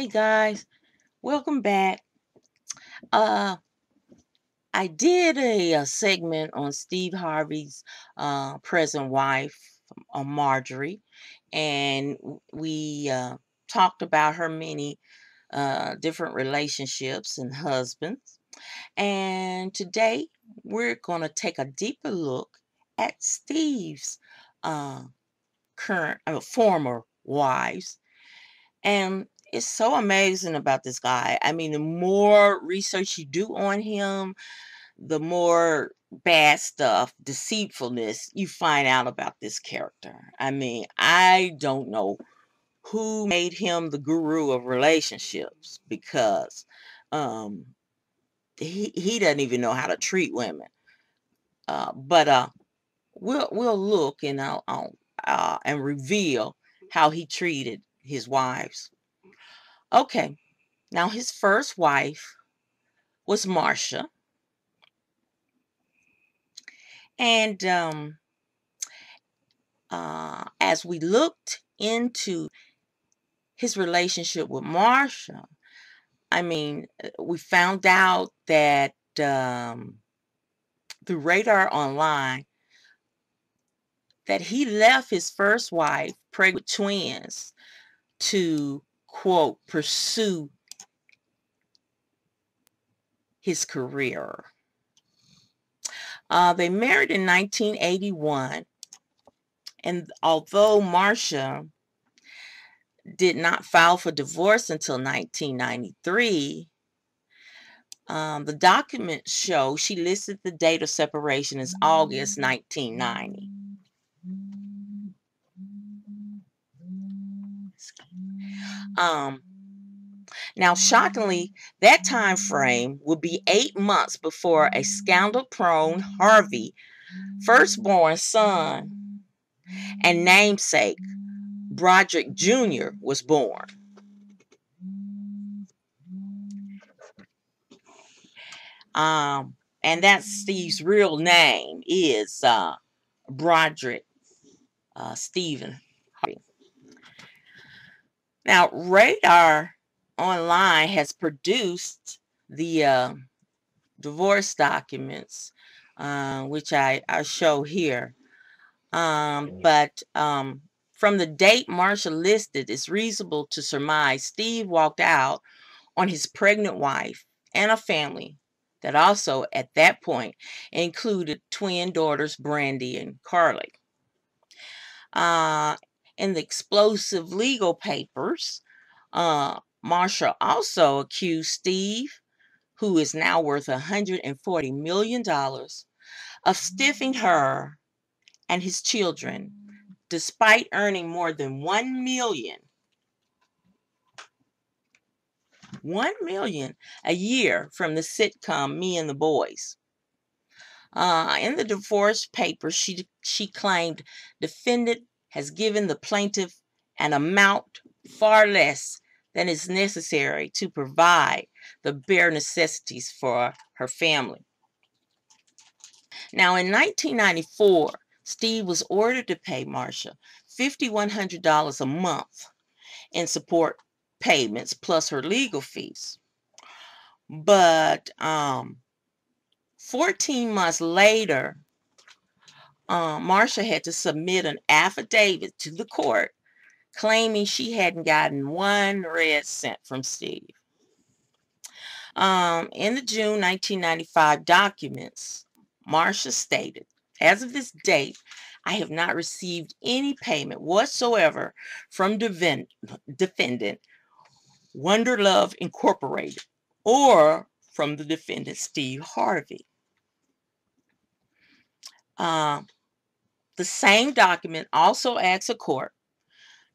Hey guys, welcome back. Uh, I did a segment on Steve Harvey's present wife, Marjorie, and we talked about her many different relationships and husbands. And today we're going to take a deeper look at Steve's uh, former wives. And it's so amazing about this guy. I mean, the more research you do on him, the more bad stuff, deceitfulness you find out about this character. I mean, I don't know who made him the guru of relationships because um, he doesn't even know how to treat women. But we'll look and I'll and reveal how he treated his wives. Okay. Now, his first wife was Marcia, and as we looked into his relationship with Marcia, I mean, we found out that through Radar Online that he left his first wife pregnant with twins to, quote, pursue his career. They married in 1981. And although Marcia did not file for divorce until 1993, the documents show she listed the date of separation as August 1990. Now, shockingly, that time frame would be 8 months before a scandal-prone Harvey firstborn son and namesake Broderick Jr. was born. And that's Steve's real name is Broderick Stephen Harvey. Now, Radar Online has produced the divorce documents, which I show here. But from the date Marcia listed, it's reasonable to surmise Steve walked out on his pregnant wife and a family that also at that point included twin daughters Brandy and Carly. In the explosive legal papers, Marcia also accused Steve, who is now worth $140 million, of stiffing her and his children, despite earning more than $1 million a year from the sitcom Me and the Boys. In the divorce papers, she claimed defendant has given the plaintiff an amount far less than is necessary to provide the bare necessities for her family. Now, in 1994, Steve was ordered to pay Marcia $5,100 a month in support payments plus her legal fees. But 14 months later, Marcia had to submit an affidavit to the court claiming she hadn't gotten one red cent from Steve. In the June 1995 documents, Marcia stated, as of this date, I have not received any payment whatsoever from defendant Wonder Love Incorporated or from the defendant Steve Harvey. The same document also asks a court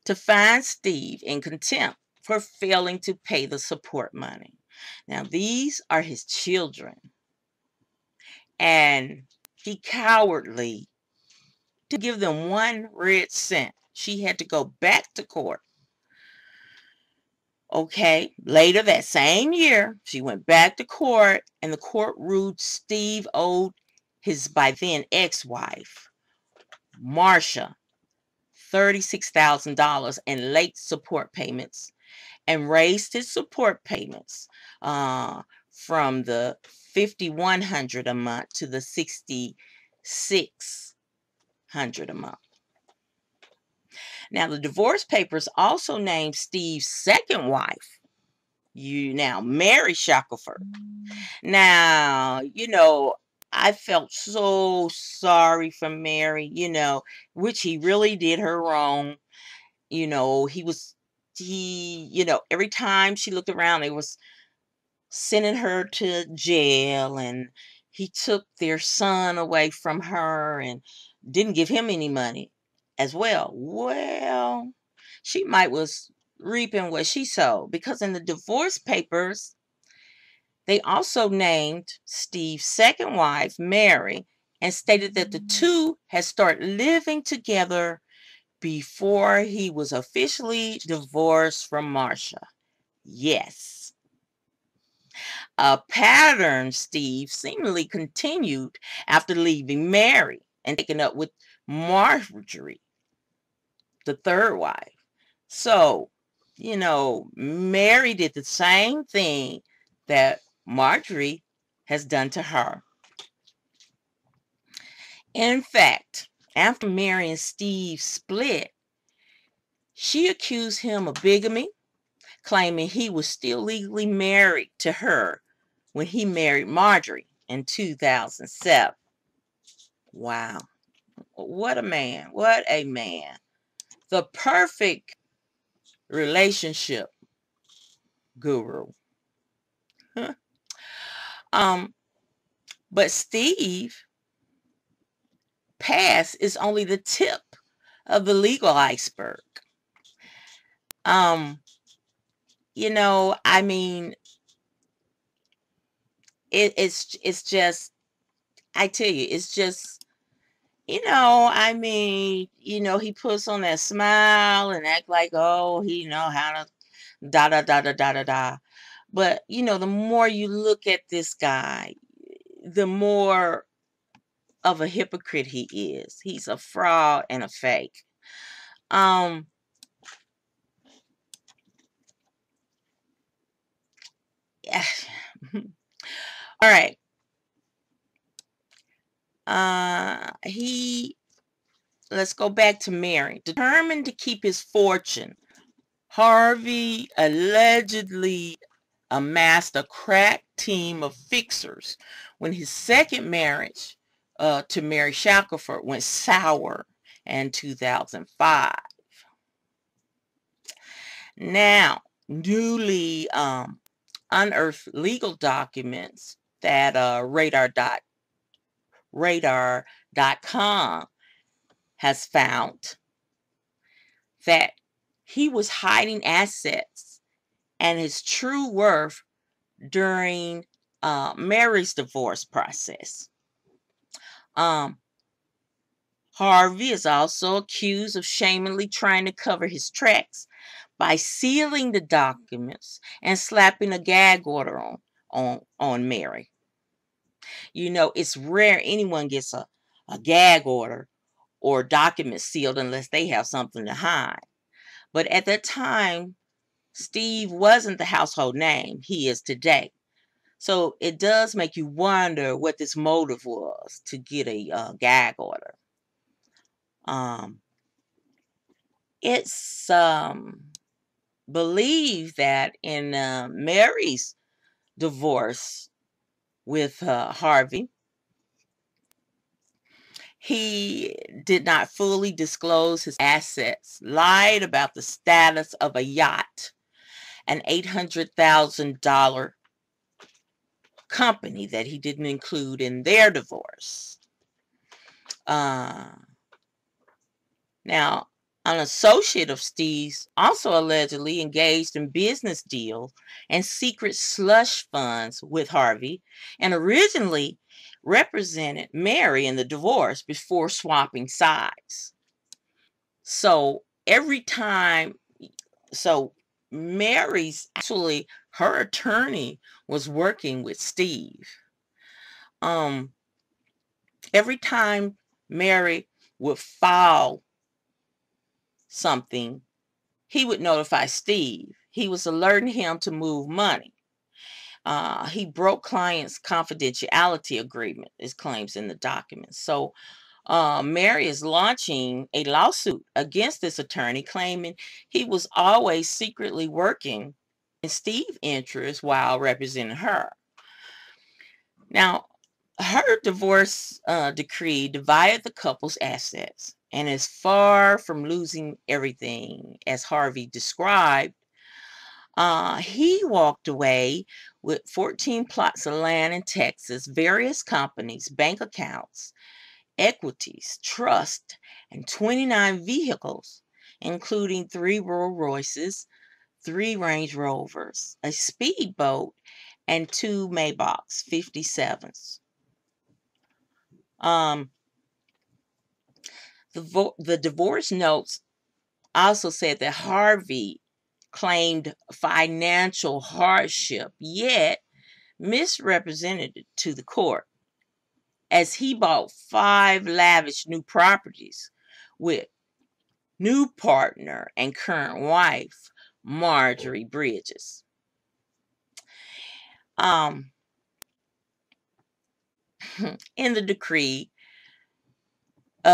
to find Steve in contempt for failing to pay the support money. Now, these are his children, and he cowardly to give them one red cent. She had to go back to court. Okay, later that same year, she went back to court, and the court ruled Steve owed his by then ex-wife, Marcia, $36,000 in late support payments and raised his support payments from the $5,100 a month to the $6,600 a month. Now, the divorce papers also named Steve's second wife, Mary Shackelford. Now, I felt so sorry for Mary, which he really did her wrong. Every time she looked around, they was sending her to jail, and he took their son away from her and didn't give him any money as well. Well, she might was reaping what she sowed, because in the divorce papers, they also named Steve's second wife, Mary, and stated that the two had started living together before he was officially divorced from Marcia. Yes. A pattern Steve seemingly continued after leaving Mary and taking up with Marjorie, the third wife. So, Mary did the same thing that Marjorie has done to her. In fact, after Mary and Steve split, she accused him of bigamy, claiming he was still legally married to her when he married Marjorie in 2007. Wow. What a man. What a man. The perfect relationship guru. But Steve past is only the tip of the legal iceberg. I mean, it's just, I tell you, it's just, he puts on that smile and act like, oh, he know how to da da da da da da da. But the more you look at this guy, the more of a hypocrite he is. He's a fraud and a fake. Yeah. All right. Let's go back to Mary. Determined to keep his fortune, Harvey allegedly amassed a crack team of fixers when his second marriage to Mary Shackelford went sour in 2005. Now, newly unearthed legal documents that radar.com has found that he was hiding assets and his true worth during Mary's divorce process. Harvey is also accused of shamelessly trying to cover his tracks by sealing the documents and slapping a gag order on Mary. It's rare anyone gets a gag order or document sealed unless they have something to hide. But at that time, Steve wasn't the household name he is today. So it does make you wonder what this motive was to get a gag order. It's believed that in Mary's divorce with Harvey, he did not fully disclose his assets, lied about the status of a yacht, an $800,000 company that he didn't include in their divorce. Now, an associate of Steve's also allegedly engaged in business deals and secret slush funds with Harvey, and originally represented Mary in the divorce before swapping sides. So Mary's actually, her attorney was working with Steve. Every time Mary would file something, he would notify Steve. he was alerting him to move money. He broke client's confidentiality agreement, it claims in the documents. So Mary is launching a lawsuit against this attorney, claiming he was always secretly working in Steve's interest while representing her. Now, her divorce decree divided the couple's assets and is far from losing everything, as Harvey described. He walked away with 14 plots of land in Texas, various companies, bank accounts, equities, trust, and 29 vehicles, including 3 Rolls Royces, 3 Range Rovers, a speedboat, and 2 Maybachs 57s. The divorce notes also said that Harvey claimed financial hardship, yet misrepresented it to the court, as he bought 5 lavish new properties with new partner and current wife, Marjorie Bridges. In the decree,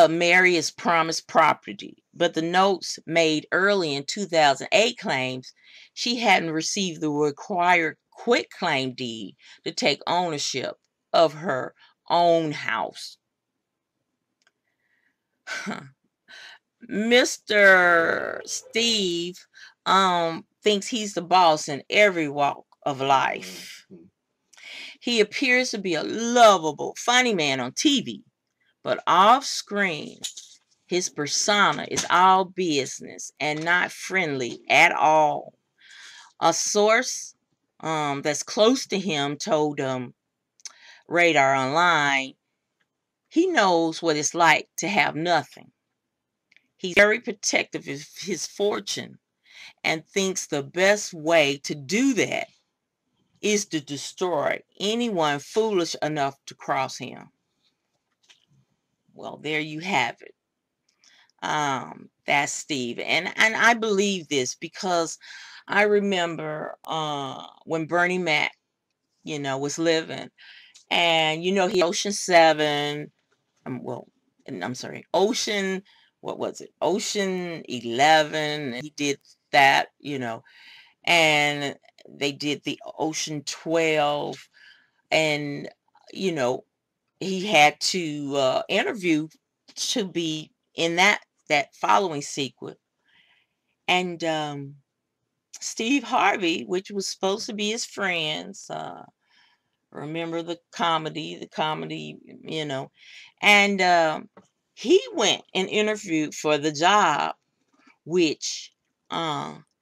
Mary is promised property, but the notes made early in 2008 claims she hadn't received the required quitclaim deed to take ownership of her own house. Mr. Steve thinks he's the boss in every walk of life. He appears to be a lovable, funny man on TV, but off screen, his persona is all business and not friendly at all. A source that's close to him told Radar Online he knows what it's like to have nothing. He's very protective of his fortune and thinks the best way to do that is to destroy anyone foolish enough to cross him. Well, there you have it. That's Steve. And I believe this because I remember when Bernie Mac, was living, and he Ocean 7, I'm sorry, what was it? Ocean 11, and he did that, and they did the Ocean 12, and he had to interview to be in that following sequence. And Steve Harvey, which was supposed to be his friends, remember the comedy, and he went and interviewed for the job, which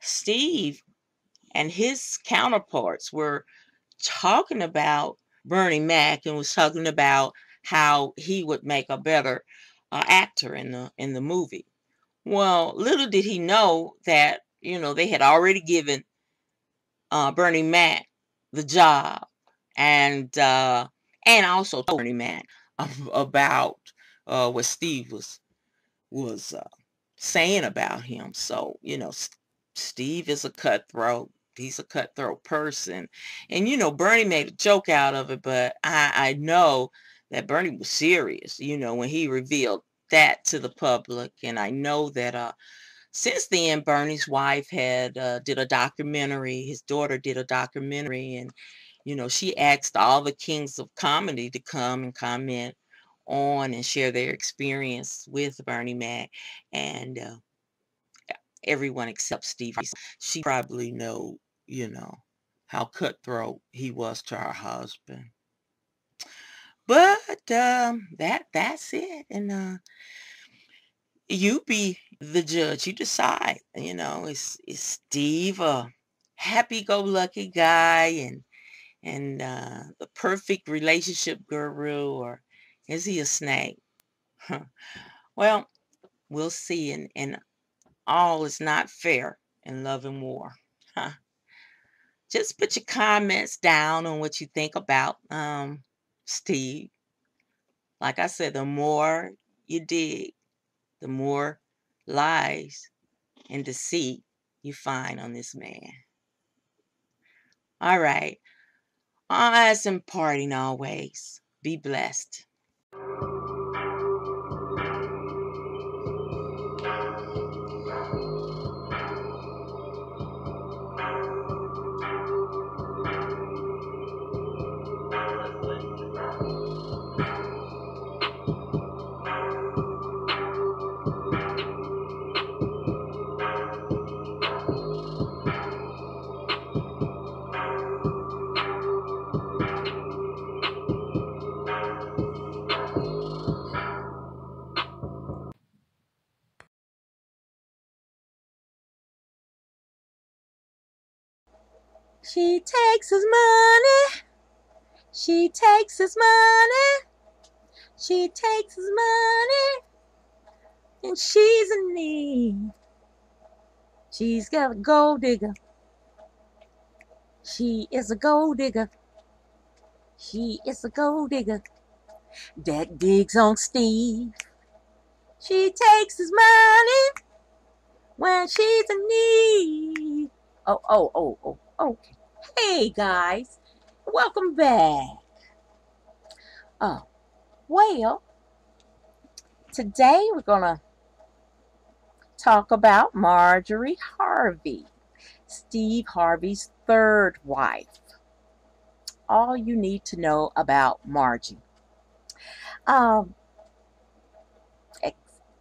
Steve and his counterparts were talking about Bernie Mac, and was talking about how he would make a better actor in the movie. Well, little did he know that they had already given Bernie Mac the job, and also told Bernie Mac about what Steve was saying about him. So Steve is a cutthroat. He's a cutthroat person, and Bernie made a joke out of it, but I know that Bernie was serious. When he revealed that to the public, and I know that since then, Bernie's wife had did a documentary. His daughter did a documentary, and she asked all the kings of comedy to come and comment on and share their experience with Bernie Mac, and everyone except Steve. She probably know, how cutthroat he was to her husband. But that's it, and you be the judge. You decide. Is Steve a happy-go-lucky guy and the perfect relationship guru, or is he a snake? Well, we'll see. And all is not fair in love and war. Huh. Just put your comments down on what you think about Steve. Like I said, the more you dig, the more lies and deceit you find on this man. All right. Eyes and parting always. Be blessed. She takes his money. She takes his money. She takes his money. And she's in need. She's got a gold digger. She is a gold digger. She is a gold digger that digs on Steve. She takes his money when she's in need. Okay. Hey guys, welcome back. Oh, well, today we're gonna talk about Marjorie Harvey, Steve Harvey's third wife. All you need to know about Margie. Um,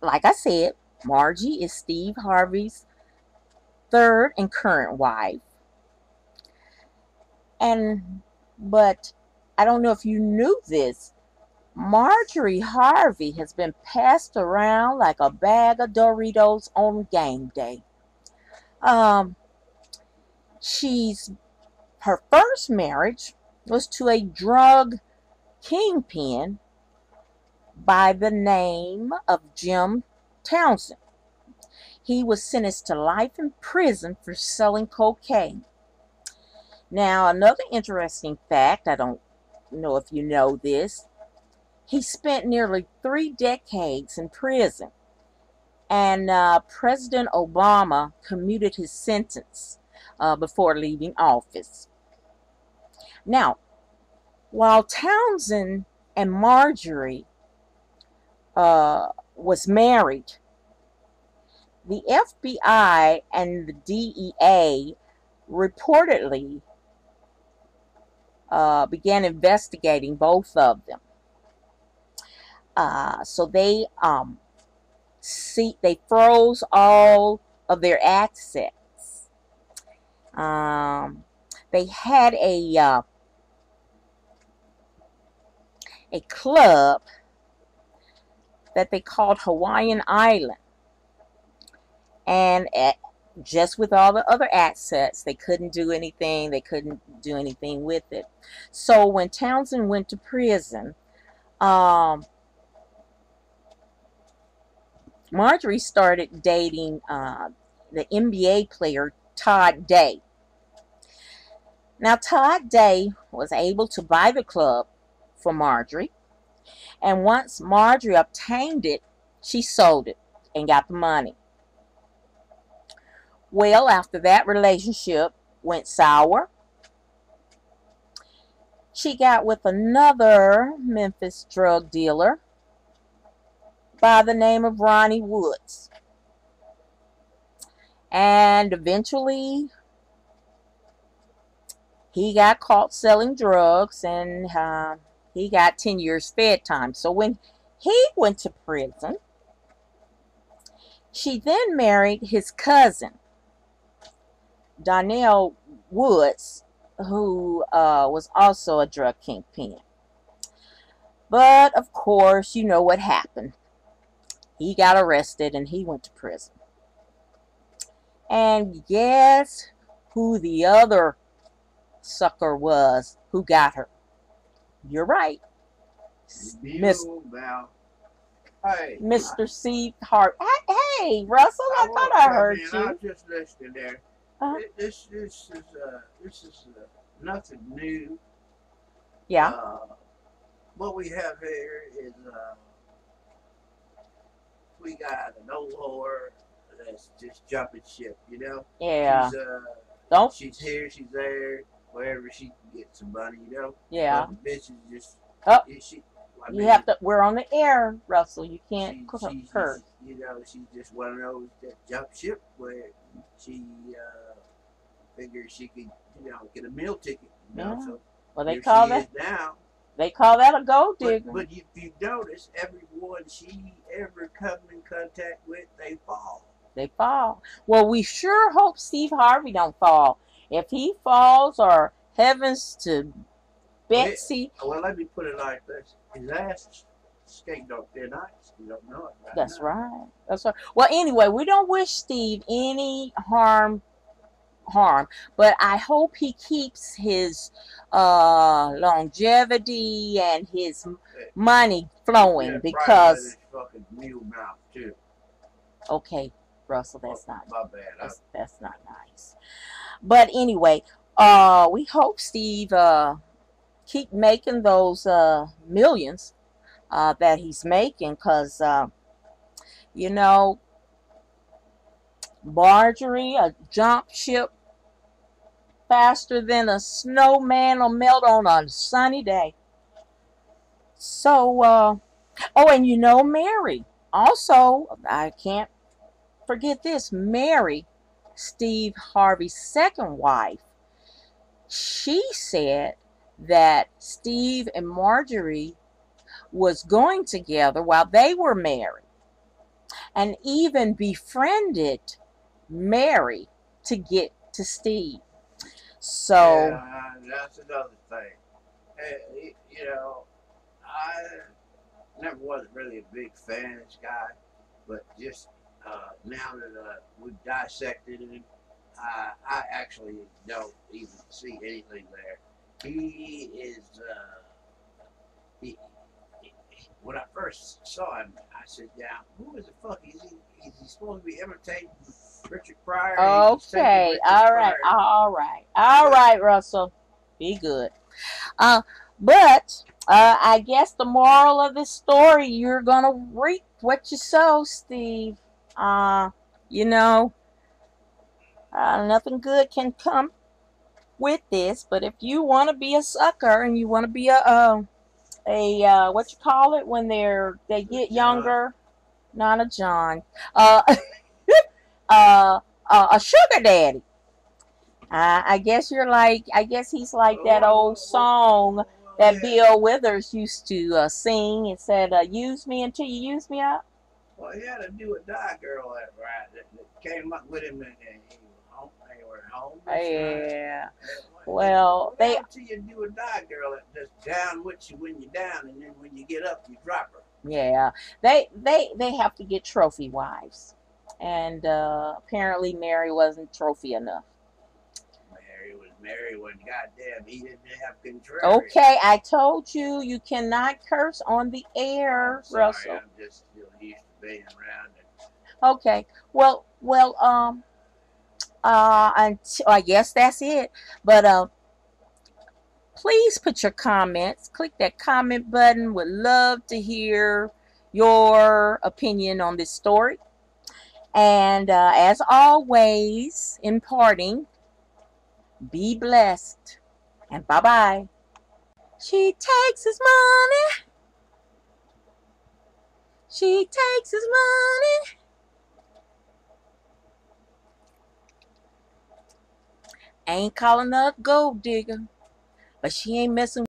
like I said, Margie is Steve Harvey's third and current wife. But I don't know if you knew this. Marjorie Harvey has been passed around like a bag of Doritos on game day. Um, she's Her first marriage was to a drug kingpin by the name of Jim Townsend. He was sentenced to life in prison for selling cocaine. Now, another interesting fact, I don't know if you know this, he spent nearly 3 decades in prison, and President Obama commuted his sentence before leaving office. Now, while Townsend and Marjorie was married, the FBI and the DEA reportedly began investigating both of them. So they froze all of their assets. They had a club that they called Hawaiian Island, and just with all the other assets, they couldn't do anything. They couldn't do anything with it. So when Townsend went to prison, Marjorie started dating the NBA player Todd Day. Now, Todd Day was able to buy the club for Marjorie, and once Marjorie obtained it, she sold it and got the money. Well, after that relationship went sour, she got with another Memphis drug dealer by the name of Ronnie Woods. And eventually, he got caught selling drugs, and he got 10 years fed time. So when he went to prison, she then married his cousin, Donnell Woods, who was also a drug kingpin. But of course, you know what happened. He got arrested and he went to prison. And guess who the other sucker was who got her? You're right. Mr. C. Hart. Hey, Russell, I thought I heard you. I was just listening there. This is nothing new. Yeah. What we have here is we got an old whore that's just jumping ship, you know. Yeah. She's here, she's there. wherever she can get some money, you know. Yeah. But the bitch is just, Oh, she, I you mean, have to. We're on the air, Russell. You can't curse. she's, you know, she's just one of those that jump ship where she figures she could, you know, get a meal ticket, you know. Yeah. So Well, here she is now. they call that a gold digger. But if you notice, everyone she ever come in contact with, they fall. They fall. Well, we sure hope Steve Harvey don't fall. If he falls, or heavens to Betsy. Well, let me put it like this: his ass skating on thin ice. You don't know it right That's now. right. That's right. Well, anyway, we don't wish Steve any harm, but I hope he keeps his longevity and his money flowing, because fucking mule mouth too. Okay, Russell, that's not my bad. That's not nice. But anyway, we hope Steve keep making those millions that he's making, because you know, Marjorie, a jump ship faster than a snowman will melt on a sunny day. So, oh, and you know, Mary. Also, I can't forget this. Mary, Steve Harvey's second wife, she said that Steve and Marjorie was going together while they were married, and even befriended Mary to get to Steve. So yeah, that's another thing. You know, I never was really a big fan of this guy, but just now that we've dissected him, I actually don't even see anything there. He is. He, when I first saw him, I said, "Now, who is the fuck is he? Is he supposed to be imitating Richard Pryor?" Okay, all right, Russell, be good. Uh, but I guess the moral of this story, you're gonna reap what you sow, Steve. Uh, you know, nothing good can come with this. But if you want to be a sucker and you want to be a what you call it when they get younger, not a John, uh, a sugar daddy. I guess I guess he's like that old song that Bill Withers used to sing. It said, "Use me until you use me up." Well, he had to do a die girl that came up with him, and they were home. Yeah. Well, they until you do a die girl that just down with you when you're down, and then when you get up, you drop her. Yeah, they have to get trophy wives, and apparently Mary wasn't trophy enough. Mary when goddamn he didn't have control. Okay, I told you you cannot curse on the air, sorry, Russell. I'm just still used to being around it. Okay, well, I guess that's it. But please put your comments. Click that comment button. Would love to hear your opinion on this story. And as always, in parting, be blessed. And bye-bye. She takes his money. She takes his money. Ain't calling her a gold digger, but she ain't messing